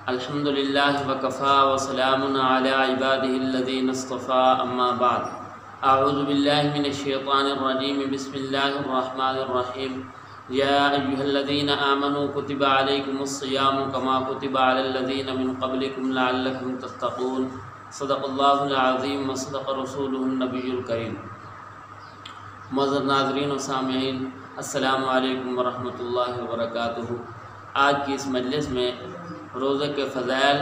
الحمدللہ وکفا وسلام علی عبادہ الذین اصطفى اما بعد اعوذ باللہ من الشیطان الرجیم بسم اللہ الرحمن الرحیم یا ایہا الذین آمنوا کتب علیکم الصیام کما کتب علی الذین من قبلکم لعلکم تتقون صدق اللہ العظیم وصدق رسولہ النبی الکریم۔ معزز ناظرین و سامعین، السلام علیکم ورحمۃ اللہ وبرکاتہ۔ آج کی اس مجلس میں روزے کے فضائل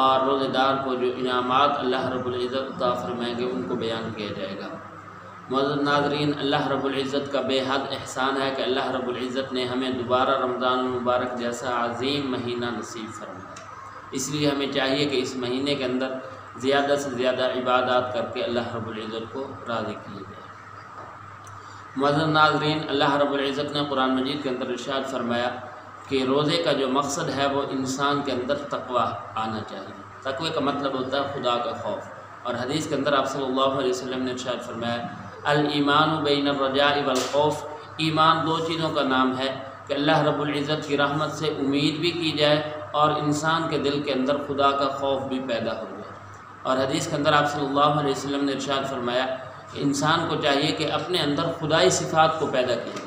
اور روزے دار کو جو انعامات اللہ رب العزت عطا فرمائیں گے ان کو بیان کیا جائے گا۔ معزز ناظرین، اللہ رب العزت کا بے حد احسان ہے کہ اللہ رب العزت نے ہمیں دوبارہ رمضان المبارک جیسا عظیم مہینہ نصیب فرمایا۔ اس لیے ہمیں چاہیے کہ اس مہینے کے اندر زیادہ سے زیادہ عبادات کر کے اللہ رب العزت کو راضی کیا جائے۔ معزز ناظرین، اللہ رب العزت نے قرآن مجید کے اندر ارشاد فرمایا کہ روزے کا جو مقصد ہے وہ انسان کے اندر تقوی آنا چاہیے۔ تقوی کا مطلب ہوتا ہے خدا کا خوف، اور حدیث کے اندر آپ صلی اللہ علیہ وسلم نے ارشاد فرمایا الایمان بین الرجاء والخوف، ایمان دو چیزوں کا نام ہے کہ اللہ رب العزت کی رحمت سے امید بھی کی جائے اور انسان کے دل کے اندر خدا کا خوف بھی پیدا ہو جائے۔ اور حدیث کے اندر آپ صلی اللہ علیہ وسلم نے ارشاد فرمایا کہ انسان کو چاہیے کہ اپنے اندر خدائی صفات کو پیدا کیے۔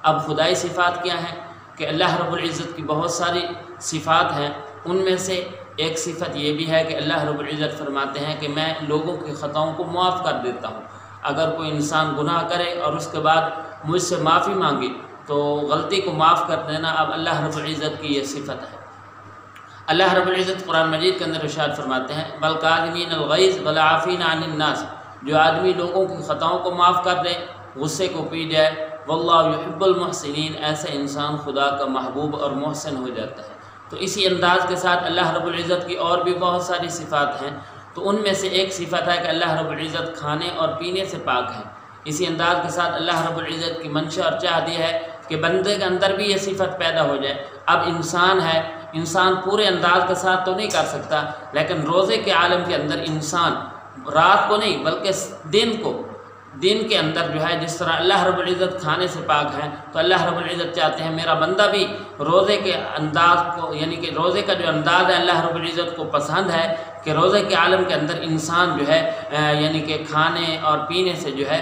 اب خدائی صفات کیا ہیں کہ اللہ رب العزت کی بہت ساری صفات ہیں، ان میں سے ایک صفت یہ بھی ہے کہ اللہ رب العزت فرماتے ہیں کہ میں لوگوں کی خطاؤں کو معاف کر دیتا ہوں۔ اگر کوئی انسان گناہ کرے اور اس کے بعد مجھ سے معافی مانگے تو غلطی کو معاف کر دینا اب اللہ رب العزت کی یہ صفت ہے۔ اللہ رب العزت قرآن مجید کے اندر ارشاد فرماتے ہیں والکاظمین الغیظ والعافین عن الناس، جو آدمی لوگوں کی خطاؤں کو معاف کر دے، غصے کو پی جائے، واللہ یحب المحسنین، ایسا انسان خدا کا محبوب اور محسن ہو جاتا ہے۔ تو اسی انداز کے ساتھ اللہ رب العزت کی اور بھی بہت ساری صفات ہیں، تو ان میں سے ایک صفت ہے کہ اللہ رب العزت کھانے اور پینے سے پاک ہے۔ اسی انداز کے ساتھ اللہ رب العزت کی منشا اور چاہت یہ ہے کہ بندے کے اندر بھی یہ صفت پیدا ہو جائے۔ اب انسان ہے، انسان پورے انداز کے ساتھ تو نہیں کر سکتا، لیکن روزے کے عالم کے اندر انسان رات کو نہیں بلکہ دن کے اندر جو ہے جس طرح اللہ رب العزت کھانے سے پاک ہے، تو اللہ رب العزت چاہتے ہیں میرا بندہ بھی روزے کے انداز کو، یعنی کہ روزے کا جو انداز ہے اللہ رب العزت کو پسند ہے کہ روزے کے عالم کے اندر انسان جو ہے یعنی کہ کھانے اور پینے سے جو ہے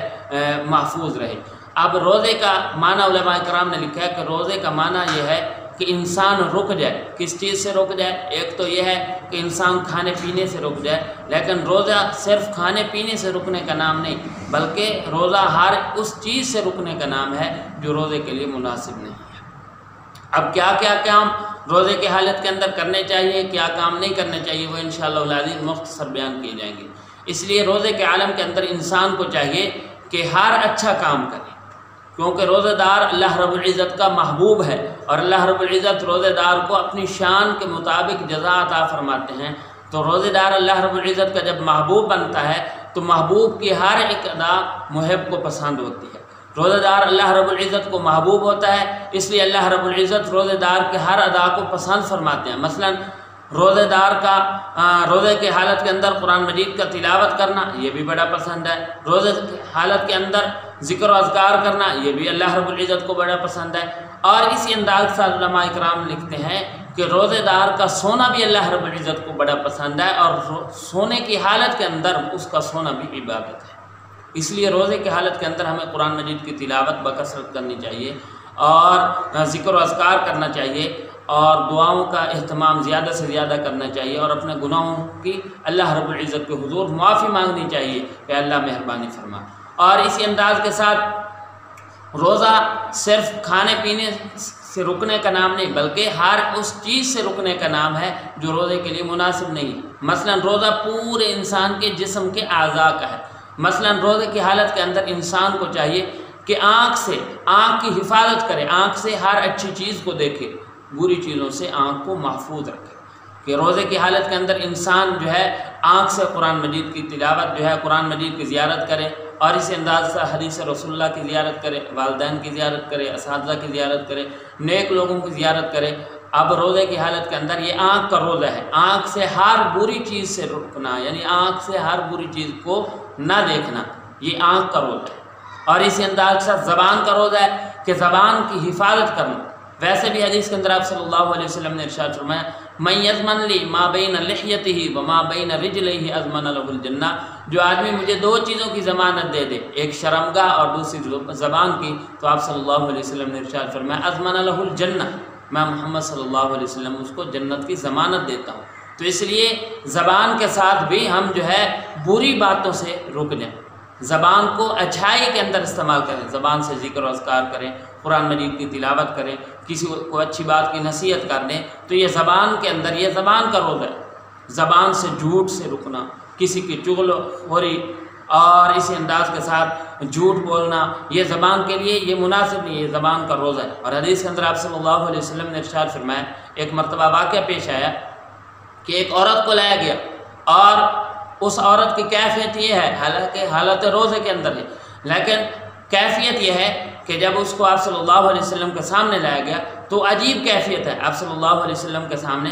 محفوظ رہے۔ اب روزے کا معنی علماء کرام نے لکھا ہے کہ روزے کا معنی یہ ہے کہ انسان رک جائے۔ کس چیز سے رک جائے؟ ایک تو یہ ہے کہ انسان کھانے پینے سے رک جائے، لیکن روزہ صرف کھانے پینے سے رکنے کا نام نہیں، بلکہ روزہ ہر اس چیز سے رکنے کا نام ہے جو روزے کے لیے مناسب نہیں ہے۔ اب کیا کیا کام روزے کی حالت کے اندر کرنے چاہیے، کیا کام نہیں کرنے چاہیے، وہ انشاءاللہ العزیز مختصر بیان کیے جائیں گے۔ اس لیے روزے کے عالم کے اندر انسان کو چاہیے کہ ہر اچھا کام کرے، کیونکہ روزہ دار اللہ رب العزت کا محبوب ہے، اور اللہ رب العزت روزہ دار کو اپنی شان کے مطابق جزا عطا فرماتے ہیں۔ تو روزہ دار اللہ رب العزت کا جب محبوب بنتا ہے تو محبوب کی ہر ایک ادا محب کو پسند ہوتی ہے۔ روزہ دار اللہ رب العزت کو محبوب ہوتا ہے، اس لیے اللہ رب العزت روزہ دار کے ہر ادا کو پسند فرماتے ہیں۔ مثلا روزہ دار کا روزے کے حالت کے اندر قرآن مجید کا تلاوت کرنا یہ بھی بڑا پسند ہے، روزے کی حالت کے اندر ذکر و اذکار کرنا یہ بھی اللہ رب العزت کو بڑا پسند ہے۔ اور اسی انداز سے علماء اکرام لکھتے ہیں کہ روزے دار کا سونا بھی اللہ رب العزت کو بڑا پسند ہے، اور سونے کی حالت کے اندر اس کا سونا بھی عبادت ہے۔ اس لیے روزے کی حالت کے اندر ہمیں قرآن مجید کی تلاوت بکثرت کرنی چاہیے اور ذکر و اذکار کرنا چاہیے، اور دعاؤں کا اہتمام زیادہ سے زیادہ کرنا چاہیے، اور اپنے گناہوں کی اللہ رب العزت کے حضور معافی مانگنی چاہیے کہ اللہ مہربانی فرما۔ اور اسی انداز کے ساتھ روزہ صرف کھانے پینے سے رکنے کا نام نہیں، بلکہ ہر اس چیز سے رکنے کا نام ہے جو روزے کے لیے مناسب نہیں ہے۔ مثلا روزہ پورے انسان کے جسم کے اعضاء کا ہے۔ مثلا روزے کی حالت کے اندر انسان کو چاہیے کہ آنکھ کی حفاظت کرے، آنکھ سے ہر اچھی چیز کو دیکھے، بری چیزوں سے آنکھ کو محفوظ رکھے۔ کہ روزے کی حالت کے اندر انسان جو ہے آنکھ سے قرآن مجید کی تلاوت جو ہے قرآن مجید کی زیارت کرے، اور اسی انداز سے حدیث رسول اللہ کی زیارت کرے، والدین کی زیارت کرے، اساتذہ کی زیارت کرے، نیک لوگوں کی زیارت کرے۔ اب روزے کی حالت کے اندر یہ آنکھ کا روزہ ہے، آنکھ سے ہر بری چیز سے رکنا، یعنی آنکھ سے ہر بری چیز کو نہ دیکھنا، یہ آنکھ کا روزہ ہے۔ اور اسی انداز سے زبان کا روزہ ہے کہ زبان کی حفاظت کرنا۔ ویسے بھی حدیث کے اندر آپ صلی اللہ علیہ وسلم نے ارشاد فرمایا من یضمن لی ما بین لحیتہ وما بین رجلہ اضمن لہ الجنہ، جو آدمی مجھے دو چیزوں کی ضمانت دے دے، ایک شرمگاہ اور دوسری زبان کی، تو آپ صلی اللہ علیہ وسلم نے ارشاد فرمایا اضمن لہ الجنہ، میں محمد صلی اللہ علیہ وسلم اس کو جنت کی ضمانت دیتا ہوں۔ تو اس لیے زبان کے ساتھ بھی ہم جو ہے بری باتوں سے رک جائیں، زبان کو اچھائی کے اندر استعمال کریں، زبان سے ذکر و اذکار کریں، قرآن مجید کی تلاوت کریں، کسی کو اچھی بات کی نصیحت کر دیں، تو یہ زبان کے اندر، یہ زبان کا روزہ ہے۔ زبان سے جھوٹ سے رکنا، کسی کی چغل خوری اور اسی انداز کے ساتھ جھوٹ بولنا، یہ زبان کے لیے یہ مناسب نہیں، یہ زبان کا روزہ ہے۔ اور حدیث کے اندر آپ صلی اللہ علیہ وسلم نے ارشاد فرمایا، ایک مرتبہ واقعہ پیش آیا کہ ایک عورت کو لایا گیا اور اس عورت کی کیفیت یہ ہے، حالانکہ حالت روزے کے اندر ہے، لیکن کیفیت یہ ہے کہ جب اس کو آپ صلی اللہ علیہ وسلم کے سامنے لایا گیا تو عجیب کیفیت ہے۔ آپ صلی اللہ علیہ وسلم کے سامنے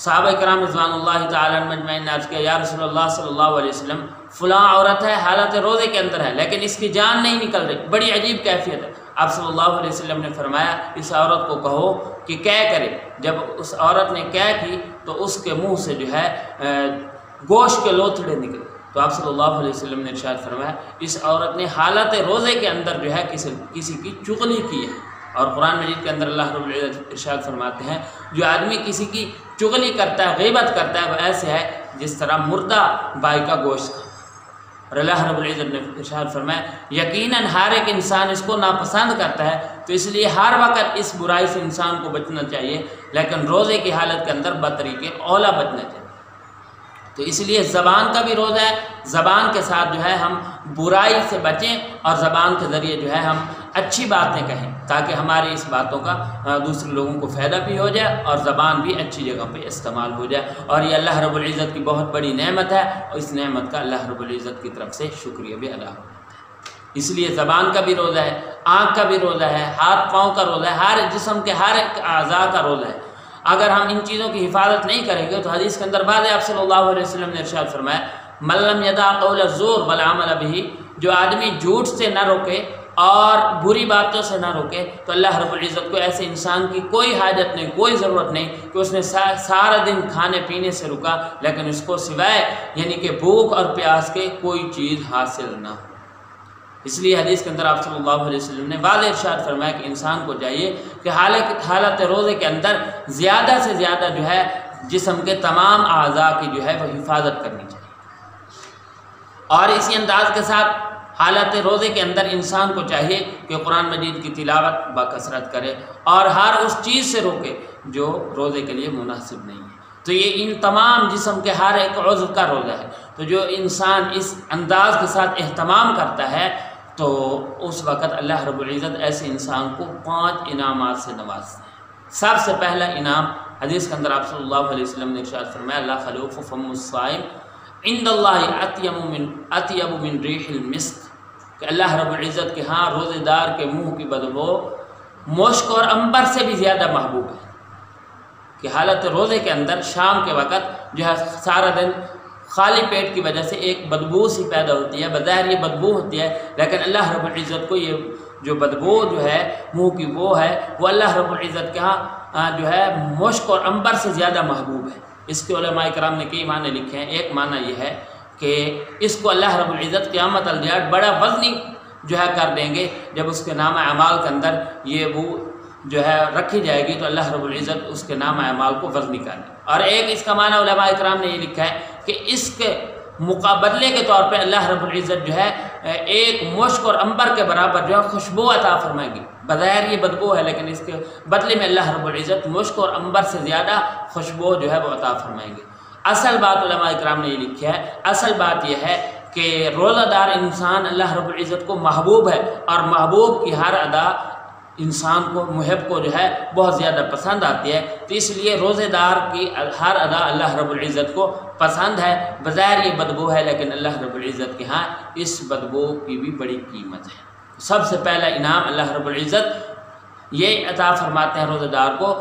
صحابہ کرام رضوان اللہ تعالیٰ عنہم اجمعین نے عرض کیا یا رسول اللہ صلی اللہ علیہ وسلم، فلاں عورت ہے، حالت روزے کے اندر ہے، لیکن اس کی جان نہیں نکل رہی، بڑی عجیب کیفیت ہے۔ آپ صلی اللہ علیہ وسلم نے فرمایا اس عورت کو کہو کہ کیا کرے۔ جب اس عورت نے کیا کی تو اس کے منہ سے جو ہے گوشت کے لوتھڑے نکلے، تو آپ صلی اللہ علیہ وسلم نے ارشاد فرمایا اس عورت نے حالت روزے کے اندر جو ہے کسی کی چغلی کی ہے۔ اور قرآن مجید کے اندر اللہ رب العزت ارشاد فرماتے ہیں جو آدمی کسی کی چغلی کرتا ہے، غیبت کرتا ہے، وہ ایسے ہے جس طرح مردہ بھائی کا گوشت کھاتا ہے۔ اور اللہ رب العزت نے ارشاد فرمایا یقیناً ہر ایک انسان اس کو ناپسند کرتا ہے، تو اس لیے ہر وقت اس برائی سے انسان کو بچنا چاہیے، لیکن روزے کی حالت کے اندر بطریق اولا بچنا چاہیے۔ تو اس لیے زبان کا بھی روزہ ہے، زبان کے ساتھ جو ہے ہم برائی سے بچیں اور زبان کے ذریعے جو ہے ہم اچھی باتیں کہیں تاکہ ہماری اس باتوں کا دوسرے لوگوں کو فائدہ بھی ہو جائے اور زبان بھی اچھی جگہ پہ استعمال ہو جائے۔ اور یہ اللہ رب العزت کی بہت بڑی نعمت ہے، اور اس نعمت کا اللہ رب العزت کی طرف سے شکریہ بھی ادا ہو۔ اس لیے زبان کا بھی روزہ ہے، آنکھ کا بھی روزہ ہے، ہاتھ پاؤں کا روزہ ہے، ہر جسم کے ہر ایک اعضاء کا روزہ ہے۔ اگر ہم ان چیزوں کی حفاظت نہیں کریں گے تو حدیث کے اندر بعد آپ صلی اللہ علیہ وسلم نے ارشاد فرمایا من لم یدع قول الزور والعمل به، جو آدمی جھوٹ سے نہ روکے اور بری باتوں سے نہ روکے تو اللہ رب العزت کو ایسے انسان کی کوئی حاجت نہیں، کوئی ضرورت نہیں کہ اس نے سارا دن کھانے پینے سے رکا لیکن اس کو سوائے یعنی کہ بھوک اور پیاس کے کوئی چیز حاصل نہ ہو۔ اس لیے حدیث کے اندر آپ صلی اللہ علیہ وسلم نے واضح ارشاد فرمایا کہ انسان کو چاہیے کہ حالت روزے کے اندر زیادہ سے زیادہ جو ہے جسم کے تمام اعضاء کی جو ہے وہ حفاظت کرنی چاہیے، اور اسی انداز کے ساتھ حالت روزے کے اندر انسان کو چاہیے کہ قرآن مجید کی تلاوت بکثرت کرے اور ہر اس چیز سے روکے جو روزے کے لیے مناسب نہیں ہے۔ تو یہ ان تمام جسم کے ہر ایک عضو کا روزہ ہے، تو جو انسان اس انداز کے ساتھ اہتمام کرتا ہے تو اس وقت اللہ رب العزت ایسے انسان کو 5 انعامات سے نوازتے ہیں۔ سب سے پہلا انعام حدیث کے اندر آپ صلی اللہ علیہ وسلم نے ارشاد فرمایا لا خلوف فم الصائم عند اللہ اطیب من ریح المسک، کہ اللہ رب العزت کے ہاں روزے دار کے منہ کی بدبو مشک اور عنبر سے بھی زیادہ محبوب ہے۔ کہ حالت روزے کے اندر شام کے وقت جو ہے سارا دن خالی پیٹ کی وجہ سے ایک بدبو سی پیدا ہوتی ہے، بظاہر یہ بدبو ہوتی ہے لیکن اللہ رب العزت کو یہ جو بدبو جو ہے منہ کی وہ ہے وہ اللہ رب العزت کے ہاں جو ہے مشک اور عنبر سے زیادہ محبوب ہے۔ اس کے علماء کرام نے کئی معنی لکھے ہیں۔ ایک معنی یہ ہے کہ اس کو اللہ رب العزت قیامت الجاٹ بڑا وزنی جو ہے کر دیں گے، جب اس کے نام اعمال کے اندر یہ وہ جو ہے رکھی جائے گی تو اللہ رب العزت اس کے نام اعمال کو وزنی کر دیں۔ اور ایک اس کا معنی علماء کرام نے یہ لکھا ہے کہ اس کے مقابلے کے طور پہ اللہ رب العزت جو ہے ایک مشک اور عنبر کے برابر جو ہے خوشبو عطا فرمائے گی۔ بظاہر یہ بدبو ہے لیکن اس کے بدلے میں اللہ رب العزت مشک اور عنبر سے زیادہ خوشبو جو ہے وہ عطا فرمائیں گے۔ اصل بات علماء کرام نے یہ لکھی ہے، اصل بات یہ ہے کہ روزہ دار انسان اللہ رب العزت کو محبوب ہے اور محبوب کی ہر ادا انسان کو محب کو جو ہے بہت زیادہ پسند آتی ہے، تو اس لیے روزے دار کی ہر ادا اللہ رب العزت کو پسند ہے۔ بظاہر یہ بدبو ہے، لیکن اللہ رب العزت کے ہاں اس بدبو کی بھی بڑی قیمت ہے۔ سب سے پہلا انعام اللہ رب العزت یہ عطا فرماتے ہیں روزے دار کو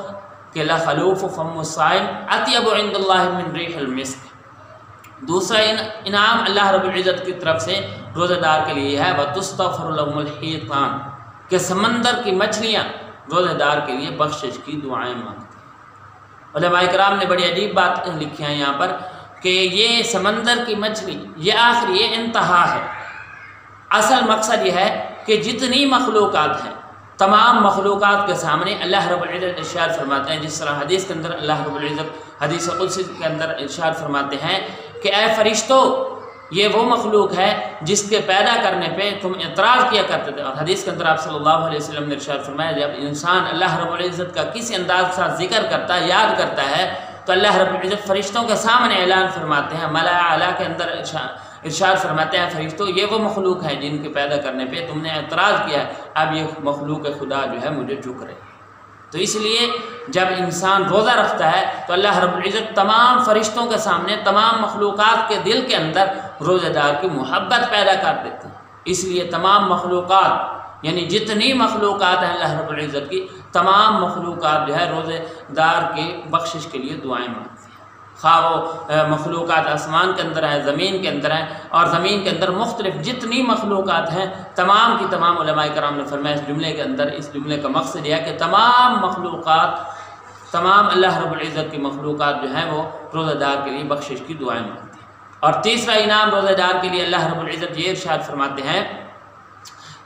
کہ لخلوف فم الصائم اطیب عند اللہ من ریح المسک۔ دوسرا انعام اللہ رب العزت کی طرف سے روزے دار کے لیے ہے وتستغفر لهم الحیطان، کہ سمندر کی مچھلیاں روزے دار کے لیے بخشش کی دعائیں مانگتی ہیں۔ علماء کرام نے بڑی عجیب بات لکھی ہیں یہاں پر کہ یہ سمندر کی مچھلی یہ آخری یہ انتہا ہے۔ اصل مقصد یہ ہے کہ جتنی مخلوقات ہیں تمام مخلوقات کے سامنے اللہ رب العزت ارشاد فرماتے ہیں، جس طرح حدیث کے اندر اللہ رب العزت حدیث قدسی کے اندر ارشاد فرماتے ہیں کہ اے فرشتوں، یہ وہ مخلوق ہے جس کے پیدا کرنے پہ تم اعتراض کیا کرتے تھے۔ اور حدیث کے اندر آپ صلی اللہ علیہ وسلم نے ارشاد فرمایا جب انسان اللہ رب العزت کا کسی انداز کے ساتھ ذکر کرتا ہے، یاد کرتا ہے، تو اللہ رب العزت فرشتوں کے سامنے اعلان فرماتے ہیں، ملائکہ اعلیٰ کے اندر ارشاد فرماتے ہیں فرشتوں یہ وہ مخلوق ہے جن کے پیدا کرنے پہ تم نے اعتراض کیا ہے، اب یہ مخلوق خدا جو ہے مجھے جھک رہی ہے۔ تو اس لیے جب انسان روزہ رکھتا ہے تو اللہ رب العزت تمام فرشتوں کے سامنے تمام مخلوقات کے دل کے اندر روزہ دار کی محبت پیدا کر دیتے ہیں۔ اس لیے تمام مخلوقات یعنی جتنی مخلوقات ہیں اللہ رب العزت کی تمام مخلوقات جو ہے روزہ دار کی بخشش کے لیے دعائیں مانگتی ہیں، خواہ وہ مخلوقات آسمان کے اندر ہیں، زمین کے اندر ہیں، اور زمین کے اندر مختلف جتنی مخلوقات ہیں تمام کی تمام علماء کرام نے فرمایا اس جملے کے اندر، اس جملے کا مقصد یہ ہے کہ تمام مخلوقات تمام اللہ رب العزت کی مخلوقات جو ہیں وہ روزہ دار کے لیے بخشش کی دعائیں مانگتی ہیں۔ اور تیسرا انعام روزہ دار کے لیے اللہ رب العزت یہ ارشاد فرماتے ہیں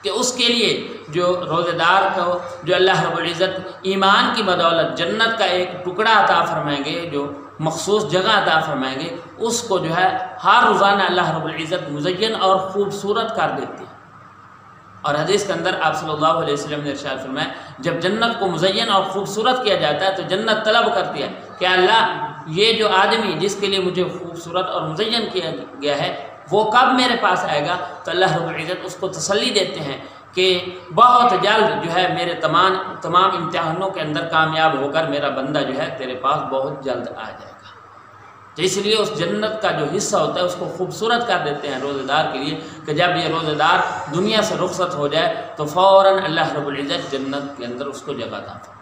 کہ اس کے لیے جو روزہ دار کو جو اللہ رب العزت ایمان کی بدولت جنت کا ایک ٹکڑا عطا فرمائیں گے، جو مخصوص جگہ عطا فرمائیں گے، اس کو جو ہے ہر روزانہ اللہ رب العزت مزین اور خوبصورت کر دیتی ہے۔ اور حدیث کے اندر آپ صلی اللہ علیہ وسلم نے ارشاد فرمایا جب جنت کو مزین اور خوبصورت کیا جاتا ہے تو جنت طلب کرتی ہے کہ اللہ یہ جو آدمی جس کے لیے مجھے خوبصورت اور مزین کیا گیا ہے وہ کب میرے پاس آئے گا؟ تو اللہ رب العزت اس کو تسلی دیتے ہیں کہ بہت جلد جو ہے میرے تمام امتحانوں کے اندر کامیاب ہو کر میرا بندہ جو ہے تیرے پاس بہت جلد آ جائے گا۔ تو اس لیے اس جنت کا جو حصہ ہوتا ہے اس کو خوبصورت کر دیتے ہیں روزہ دار کے لیے کہ جب یہ روزہ دار دنیا سے رخصت ہو جائے تو فوراً اللہ رب العزت جنت کے اندر اس کو جگہ عطا فرماتے ہیں۔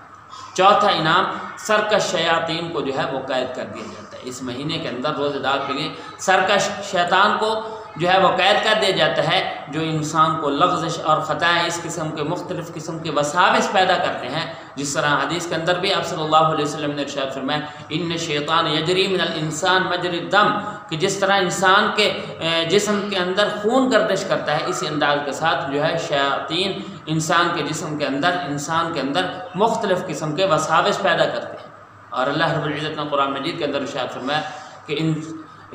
چوتھا انعام سرکش شیاطین کو جو ہے وہ قید کر دیا جاتا ہے۔ اس مہینے کے اندر روزہ دار کے لیے سرکش شیطان کو جو ہے وہ قید کر دیا جاتا ہے، جو انسان کو لغزش اور خطائیں اس قسم کے مختلف قسم کے وساوس پیدا کرتے ہیں، جس طرح حدیث کے اندر بھی آپ صلی اللہ علیہ وسلم نے ارشاد فرمایا ان شیطان یجری من الانسان مجری الدم، کہ جس طرح انسان کے جسم کے اندر خون گردش کرتا ہے اسی انداز کے ساتھ جو ہے شیاطین انسان کے جسم کے اندر مختلف قسم کے وساوس پیدا کرتے ہیں۔ اور اللہ رب العزت نے قرآن مجید کے اندر ارشاد فرمایا کہ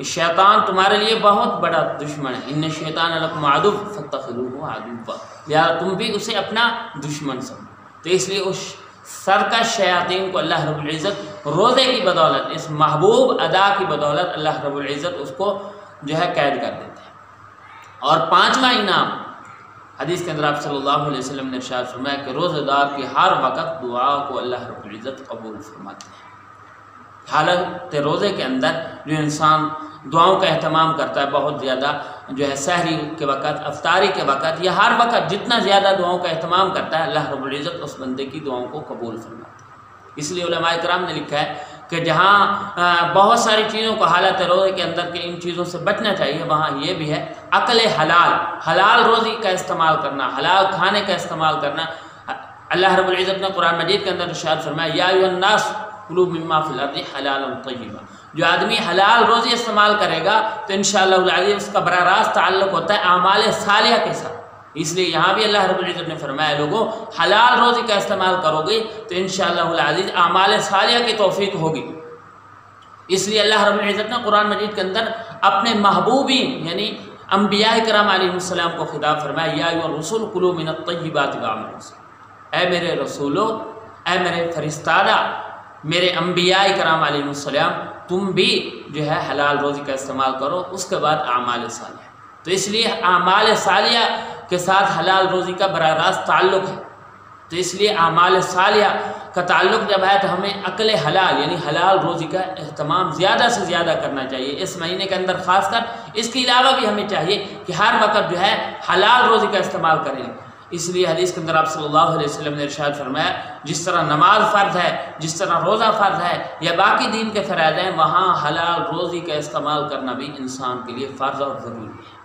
شیطان تمہارے لیے بہت بڑا دشمن ہے، ان شیطان لکم عدو فاتخذوہ عدوا، یا تم بھی اسے اپنا دشمن سمجھو۔ تو اس لیے اس سرکش شیاطین کو اللہ رب العزت روزے کی بدولت اس محبوب ادا کی بدولت اللہ رب العزت اس کو جو ہے قید کر دیتے ہیں۔ اور پانچواں انعام حدیث کے اندر آپ صلی اللہ علیہ وسلم نے ارشاد فرمایا کہ روزہ دار کی ہر وقت دعا کو اللہ رب العزت قبول فرماتے ہیں۔ حالت روزے کے اندر جو انسان دعاؤں کا اہتمام کرتا ہے بہت زیادہ، جو ہے سحری کے وقت، افطاری کے وقت، یا ہر وقت جتنا زیادہ دعاؤں کا اہتمام کرتا ہے اللہ رب العزت اس بندے کی دعاؤں کو قبول فرماتا ہے۔ اس لیے علماء کرام نے لکھا ہے کہ جہاں بہت ساری چیزوں کو حالت روزے کے اندر کہ ان چیزوں سے بچنا چاہیے، وہاں یہ بھی ہے عقل حلال روزی کا استعمال کرنا، حلال کھانے کا استعمال کرنا۔ اللہ رب العزت نے قرآن مجید کے اندر ارشاد فرمایا یا ایھا الناس کلوا مما فی الارض حلالا طیبا، جو آدمی حلال روزی استعمال کرے گا تو انشاءاللہ العزیز اس کا براہ راست تعلق ہوتا ہے اعمال صالحہ کے ساتھ۔ اس لیے یہاں بھی اللہ رب العزت نے فرمایا لوگوں حلال روزی کا استعمال کرو گے تو انشاءاللہ العزیز اعمال صالحہ کی توفیق ہوگی۔ اس لیے اللہ رب العزت نے قرآن مجید کے اندر اپنے محبوبین یعنی انبیاء کرام علیہ السلام کو خطاب فرمایا یا ایھا الرسل کلوا من الطیبات واعملوا صالحا، اے میرے رسولو، اے میرے فرستادہ، میرے انبیاء کرام علیہ السلام، تم بھی جو ہے حلال روزی کا استعمال کرو، اس کے بعد اعمال صالحہ۔ تو اس لیے اعمال صالحہ کے ساتھ حلال روزی کا براہ راست تعلق ہے۔ تو اس لیے اعمال صالحہ کا تعلق جب ہے تو ہمیں عقل حلال یعنی حلال روزی کا اہتمام زیادہ سے زیادہ کرنا چاہیے اس مہینے کے اندر خاص کر۔ اس کے علاوہ بھی ہمیں چاہیے کہ ہر وقت جو ہے حلال روزی کا استعمال کریں۔ اس لیے حدیث کے اندر آپ صلی اللہ علیہ وسلم نے ارشاد فرمایا جس طرح نماز فرض ہے، جس طرح روزہ فرض ہے یا باقی دین کے فرائض ہیں، وہاں حلال روزی کا استعمال کرنا بھی انسان کے لیے فرض اور ضروری ہے۔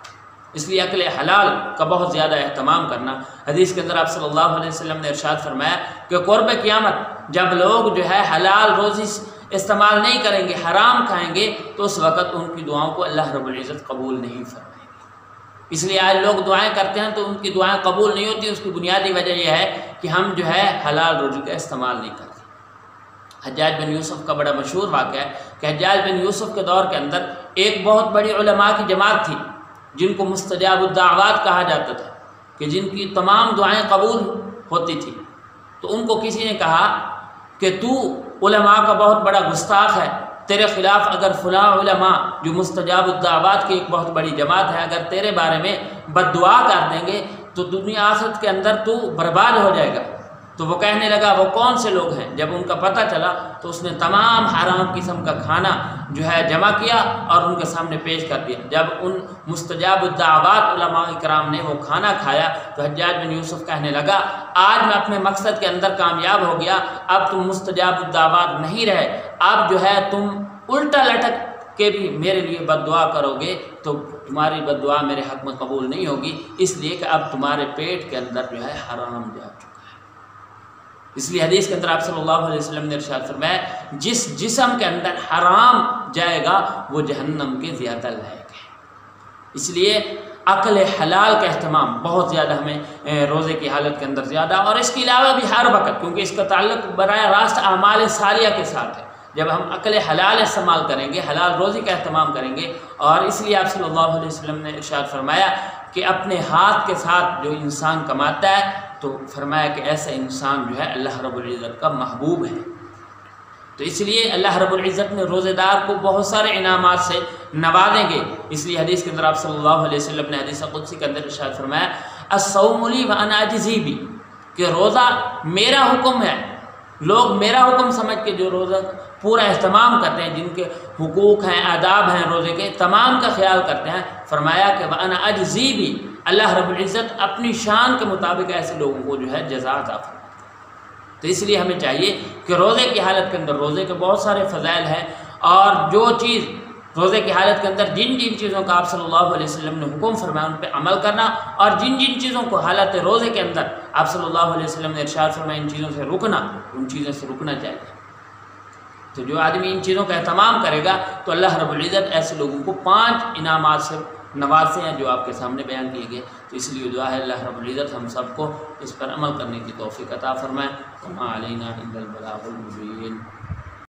اس لیے عقل حلال کا بہت زیادہ اہتمام کرنا۔ حدیث کے اندر آپ صلی اللہ علیہ وسلم نے ارشاد فرمایا کہ قرب قیامت جب لوگ جو ہے حلال روزی استعمال نہیں کریں گے، حرام کھائیں گے، تو اس وقت ان کی دعاؤں کو اللہ رب العزت قبول نہیں فرمائے گا۔ اس لیے آج لوگ دعائیں کرتے ہیں تو ان کی دعائیں قبول نہیں ہوتی، اس کی بنیادی وجہ یہ ہے کہ ہم جو ہے حلال روزی کا استعمال نہیں کرتے۔ حجاج بن یوسف کا بڑا مشہور واقعہ ہے کہ حجاج بن یوسف کے دور کے اندر ایک بہت بڑی علماء کی جماعت تھی جن کو مستجاب الدعوات کہا جاتا تھا، کہ جن کی تمام دعائیں قبول ہوتی تھیں۔ تو ان کو کسی نے کہا کہ تو علماء کا بہت بڑا گستاخ ہے، تیرے خلاف اگر فلاں علماء جو مستجاب الدعوات کی ایک بہت بڑی جماعت ہے اگر تیرے بارے میں بد دعا کر دیں گے تو دنیا آخرت کے اندر تو برباد ہو جائے گا۔ تو وہ کہنے لگا وہ کون سے لوگ ہیں؟ جب ان کا پتہ چلا تو اس نے تمام حرام قسم کا کھانا جو ہے جمع کیا اور ان کے سامنے پیش کر دیا۔ جب ان مستجاب الدعوات علماء کرام نے وہ کھانا کھایا تو حجاج بن یوسف کہنے لگا آج میں اپنے مقصد کے اندر کامیاب ہو گیا، اب تم مستجاب الدعوات نہیں رہے، اب جو ہے تم الٹا لٹک کے بھی میرے لیے بد دعا کرو گے تو تمہاری بد دعا میرے حق میں قبول نہیں ہوگی، اس لیے کہ اب تمہارے پیٹ کے اندر جو ہے حرام جا چکا ہے۔ اس لیے حدیث کے اندر آپ صلی اللہ علیہ وسلم نے ارشاد فرمایا جس جسم کے اندر حرام جائے گا وہ جہنم کے زیادہ لائق ہے۔ اس لیے عقل حلال کا اہتمام بہت زیادہ ہمیں روزے کی حالت کے اندر زیادہ، اور اس کے علاوہ بھی ہر وقت، کیونکہ اس کا تعلق براہ راست اعمال صالحہ کے ساتھ ہے۔ جب ہم عقل حلال استعمال کریں گے، حلال روزی کا اہتمام کریں گے، اور اس لیے آپ صلی اللہ علیہ وسلم نے ارشاد فرمایا کہ اپنے ہاتھ کے ساتھ جو انسان کماتا ہے تو فرمایا کہ ایسا انسان جو ہے اللہ رب العزت کا محبوب ہے۔ تو اس لیے اللہ رب العزت نے روزے دار کو بہت سارے انعامات سے نوازیں گے۔ اس لیے حدیث کے اندر آپ صلی اللہ علیہ وسلم نے حدیث قدسی کے اندر ارشاد فرمایا الصوم لی وانا اجزی بی، کہ روزہ میرا حکم ہے، لوگ میرا حکم سمجھ کے جو روزہ پورا اہتمام کرتے ہیں، جن کے حقوق ہیں، آداب ہیں روزے کے، تمام کا خیال کرتے ہیں، فرمایا کہ وانا اجزی بی، اللہ رب العزت اپنی شان کے مطابق ایسے لوگوں کو جو ہے جزا عطا فرماتا ہے۔ تو اس لیے ہمیں چاہیے کہ روزے کی حالت کے اندر روزے کے بہت سارے فضائل ہیں، اور جو چیز روزے کی حالت کے اندر جن جن چیزوں کا آپ صلی اللہ علیہ وسلم نے حکم فرمایا ان پہ عمل کرنا، اور جن جن چیزوں کو حالت روزے کے اندر آپ صلی اللہ علیہ وسلم نے ارشاد فرمایا ان چیزوں سے رکنا، ان چیزوں سے رکنا چاہیے۔ تو جو آدمی ان چیزوں کا اہتمام کرے گا تو اللہ رب العزت ایسے لوگوں کو 5 انعامات سے نوازے ہیں جو آپ کے سامنے بیان کیے گئے۔ تو اس لیے دعا ہے اللہ رب العزت ہم سب کو اس پر عمل کرنے کی توفیق عطا فرمائے۔ وما علینا الا البلاغ المبین۔